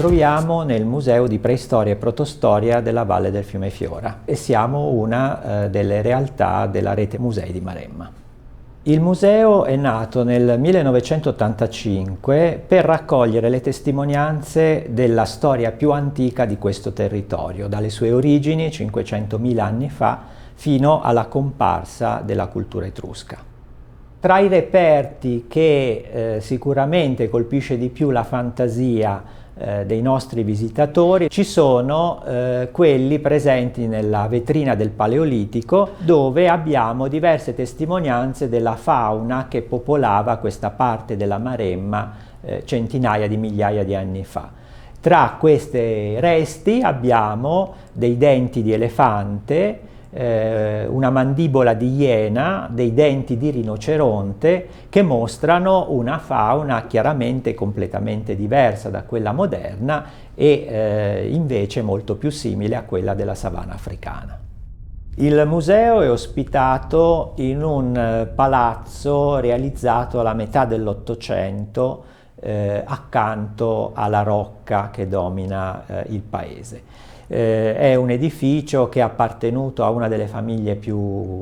troviamo nel Museo di Preistoria e Protostoria della Valle del Fiume Fiora e siamo una delle realtà della rete musei di Maremma. Il museo è nato nel 1985 per raccogliere le testimonianze della storia più antica di questo territorio, dalle sue origini 500.000 anni fa fino alla comparsa della cultura etrusca. Tra i reperti che sicuramente colpisce di più la fantasia dei nostri visitatori ci sono quelli presenti nella vetrina del Paleolitico, dove abbiamo diverse testimonianze della fauna che popolava questa parte della Maremma centinaia di migliaia di anni fa. Tra questi resti abbiamo dei denti di elefante, una mandibola di iena, dei denti di rinoceronte, che mostrano una fauna chiaramente completamente diversa da quella moderna e invece molto più simile a quella della savana africana. Il museo è ospitato in un palazzo realizzato alla metà dell'Ottocento accanto alla rocca che domina il paese. È un edificio che è appartenuto a una delle famiglie più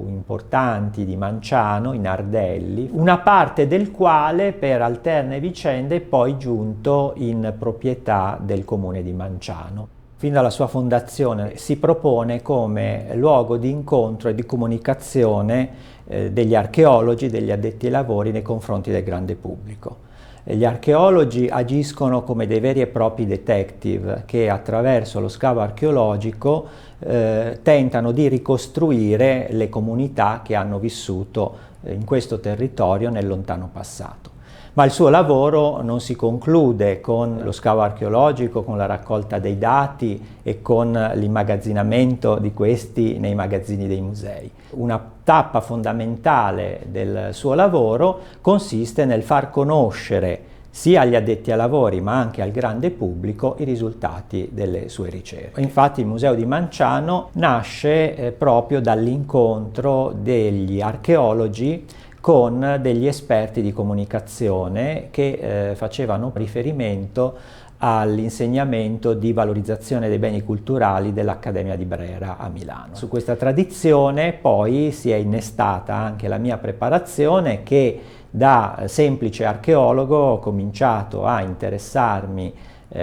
importanti di Manciano, in Ardelli, una parte del quale per alterne vicende è poi giunto in proprietà del comune di Manciano. Fin dalla sua fondazione si propone come luogo di incontro e di comunicazione degli archeologi, degli addetti ai lavori nei confronti del grande pubblico. Gli archeologi agiscono come dei veri e propri detective che attraverso lo scavo archeologico tentano di ricostruire le comunità che hanno vissuto in questo territorio nel lontano passato. Ma il suo lavoro non si conclude con lo scavo archeologico, con la raccolta dei dati e con l'immagazzinamento di questi nei magazzini dei musei. Una tappa fondamentale del suo lavoro consiste nel far conoscere sia agli addetti ai lavori ma anche al grande pubblico i risultati delle sue ricerche. Infatti il Museo di Manciano nasce proprio dall'incontro degli archeologi con degli esperti di comunicazione che facevano riferimento all'insegnamento di valorizzazione dei beni culturali dell'Accademia di Brera a Milano. Su questa tradizione poi si è innestata anche la mia preparazione, che da semplice archeologo ho cominciato a interessarmi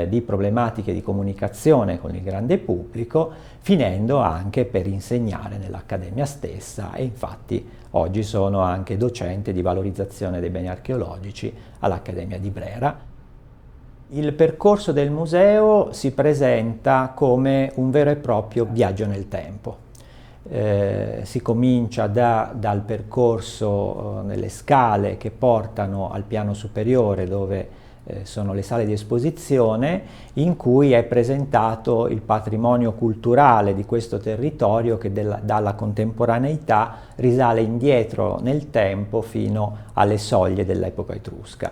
di problematiche di comunicazione con il grande pubblico, finendo anche per insegnare nell'Accademia stessa, e infatti oggi sono anche docente di valorizzazione dei beni archeologici all'Accademia di Brera. Il percorso del museo si presenta come un vero e proprio viaggio nel tempo. Si comincia dal percorso nelle scale che portano al piano superiore, dove sono le sale di esposizione, in cui è presentato il patrimonio culturale di questo territorio che dalla contemporaneità risale indietro nel tempo fino alle soglie dell'epoca etrusca.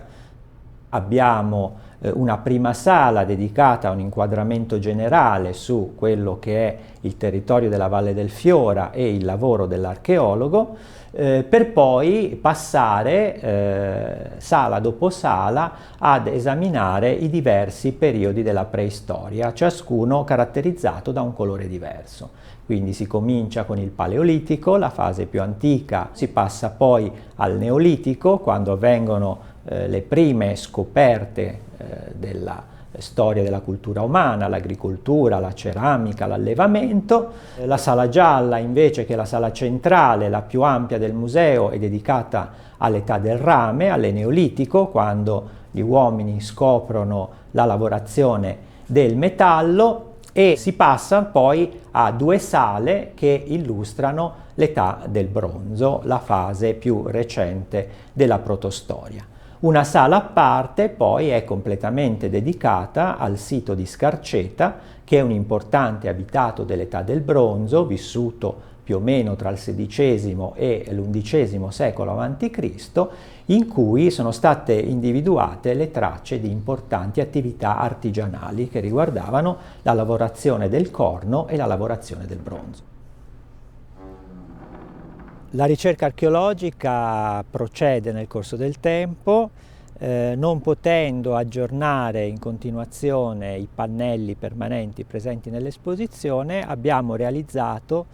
Abbiamo una prima sala dedicata a un inquadramento generale su quello che è il territorio della Valle del Fiora e il lavoro dell'archeologo, per poi passare sala dopo sala ad esaminare i diversi periodi della preistoria, ciascuno caratterizzato da un colore diverso. Quindi si comincia con il Paleolitico, la fase più antica, si passa poi al Neolitico, quando avvengono le prime scoperte della storia della cultura umana, l'agricoltura, la ceramica, l'allevamento. La sala gialla invece, che è la sala centrale, la più ampia del museo, è dedicata all'età del rame, all'Eneolitico, quando gli uomini scoprono la lavorazione del metallo, e si passa poi a due sale che illustrano l'età del bronzo, la fase più recente della protostoria. Una sala a parte poi è completamente dedicata al sito di Scarceta, che è un importante abitato dell'età del bronzo, vissuto più o meno tra il XVI e l'XI secolo a.C., in cui sono state individuate le tracce di importanti attività artigianali che riguardavano la lavorazione del corno e la lavorazione del bronzo. La ricerca archeologica procede nel corso del tempo, non potendo aggiornare in continuazione i pannelli permanenti presenti nell'esposizione, abbiamo realizzato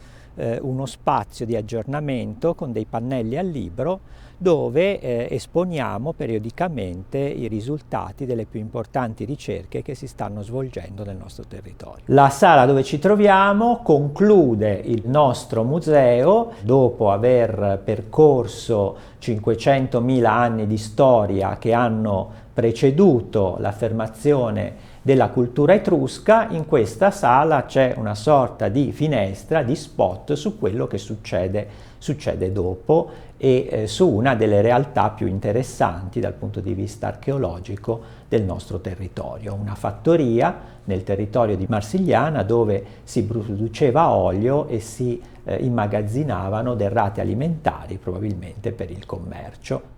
uno spazio di aggiornamento con dei pannelli al libro dove esponiamo periodicamente i risultati delle più importanti ricerche che si stanno svolgendo nel nostro territorio. La sala dove ci troviamo conclude il nostro museo dopo aver percorso 500.000 anni di storia che hanno preceduto l'affermazione della cultura etrusca. In questa sala c'è una sorta di finestra, di spot su quello che succede dopo e su una delle realtà più interessanti dal punto di vista archeologico del nostro territorio. Una fattoria nel territorio di Marsigliana dove si produceva olio e si immagazzinavano derrate alimentari, probabilmente per il commercio.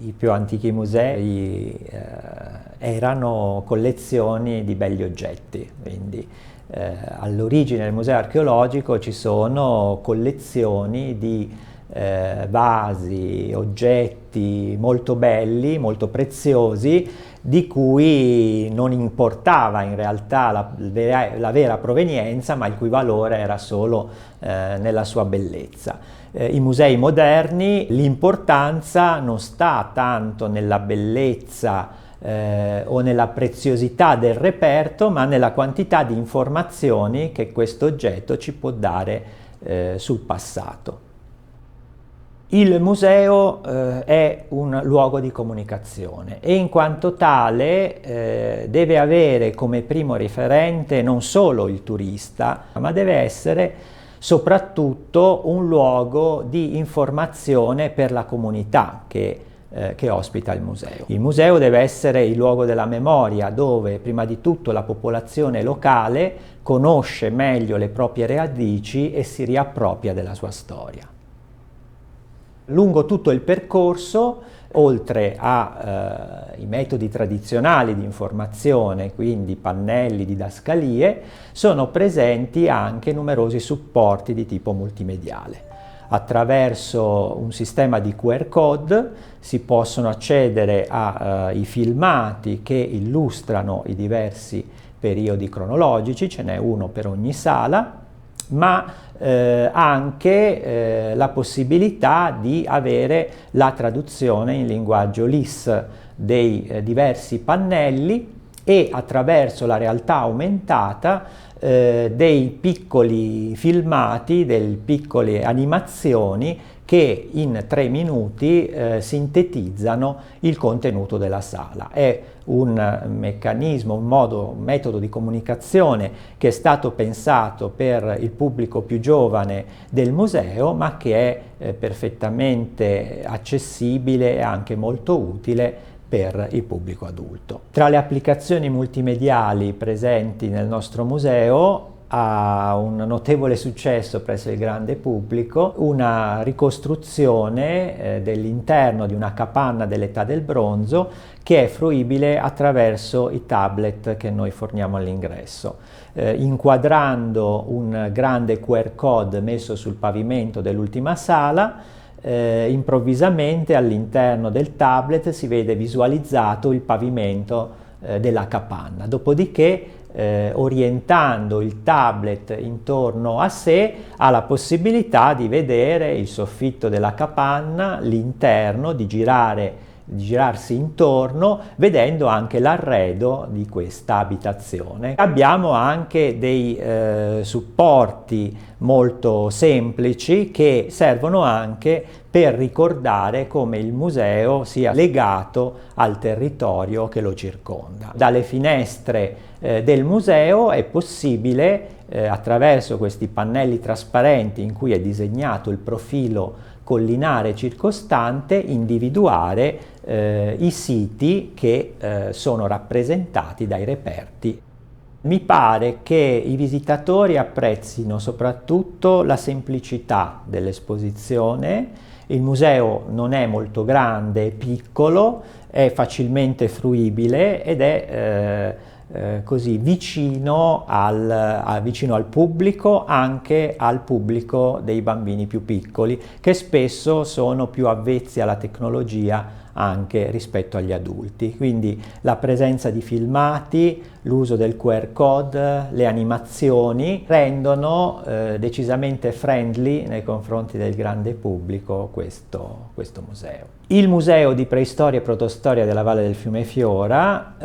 I più antichi musei erano collezioni di belli oggetti, quindi all'origine del museo archeologico ci sono collezioni di vasi, oggetti molto belli, molto preziosi, di cui non importava in realtà la vera provenienza, ma il cui valore era solo nella sua bellezza. I musei moderni, l'importanza non sta tanto nella bellezza o nella preziosità del reperto, ma nella quantità di informazioni che questo oggetto ci può dare sul passato. Il museo è un luogo di comunicazione e in quanto tale deve avere come primo riferente non solo il turista, ma deve essere soprattutto un luogo di informazione per la comunità che ospita il museo. Il museo deve essere il luogo della memoria, dove prima di tutto la popolazione locale conosce meglio le proprie radici e si riappropria della sua storia. Lungo tutto il percorso, oltre ai metodi tradizionali di informazione, quindi pannelli, didascalie, sono presenti anche numerosi supporti di tipo multimediale. Attraverso un sistema di QR code si possono accedere ai filmati che illustrano i diversi periodi cronologici, ce n'è uno per ogni sala, ma anche la possibilità di avere la traduzione in linguaggio LIS dei diversi pannelli e attraverso la realtà aumentata dei piccoli filmati, delle piccole animazioni che in 3 minuti sintetizzano il contenuto della sala. È un meccanismo, un metodo di comunicazione che è stato pensato per il pubblico più giovane del museo, ma che è perfettamente accessibile e anche molto utile per il pubblico adulto. Tra le applicazioni multimediali presenti nel nostro museo ha un notevole successo presso il grande pubblico una ricostruzione dell'interno di una capanna dell'età del bronzo che è fruibile attraverso i tablet che noi forniamo all'ingresso. Inquadrando un grande QR code messo sul pavimento dell'ultima sala, improvvisamente all'interno del tablet si vede visualizzato il pavimento della capanna. Dopodiché orientando il tablet intorno a sé ha la possibilità di vedere il soffitto della capanna, l'interno, di girarsi intorno, vedendo anche l'arredo di questa abitazione. Abbiamo anche dei supporti molto semplici che servono anche per ricordare come il museo sia legato al territorio che lo circonda. Dalle finestre del museo è possibile, attraverso questi pannelli trasparenti in cui è disegnato il profilo collinare circostante, individuare i siti che sono rappresentati dai reperti. Mi pare che i visitatori apprezzino soprattutto la semplicità dell'esposizione. Il museo non è molto grande, è piccolo, è facilmente fruibile ed è così vicino al pubblico, anche al pubblico dei bambini più piccoli, che spesso sono più avvezzi alla tecnologia anche rispetto agli adulti. Quindi la presenza di filmati, l'uso del QR code, le animazioni rendono decisamente friendly nei confronti del grande pubblico questo museo. Il Museo di Preistoria e Protostoria della Valle del Fiume Fiora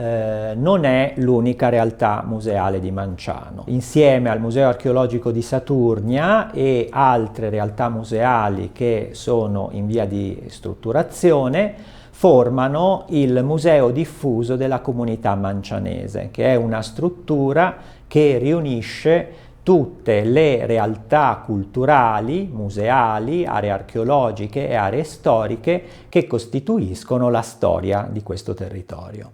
non è l'unica realtà museale di Manciano. Insieme al Museo Archeologico di Saturnia e altre realtà museali che sono in via di strutturazione, formano il Museo Diffuso della Comunità Mancianese, che è una struttura che riunisce tutte le realtà culturali, museali, aree archeologiche e aree storiche che costituiscono la storia di questo territorio.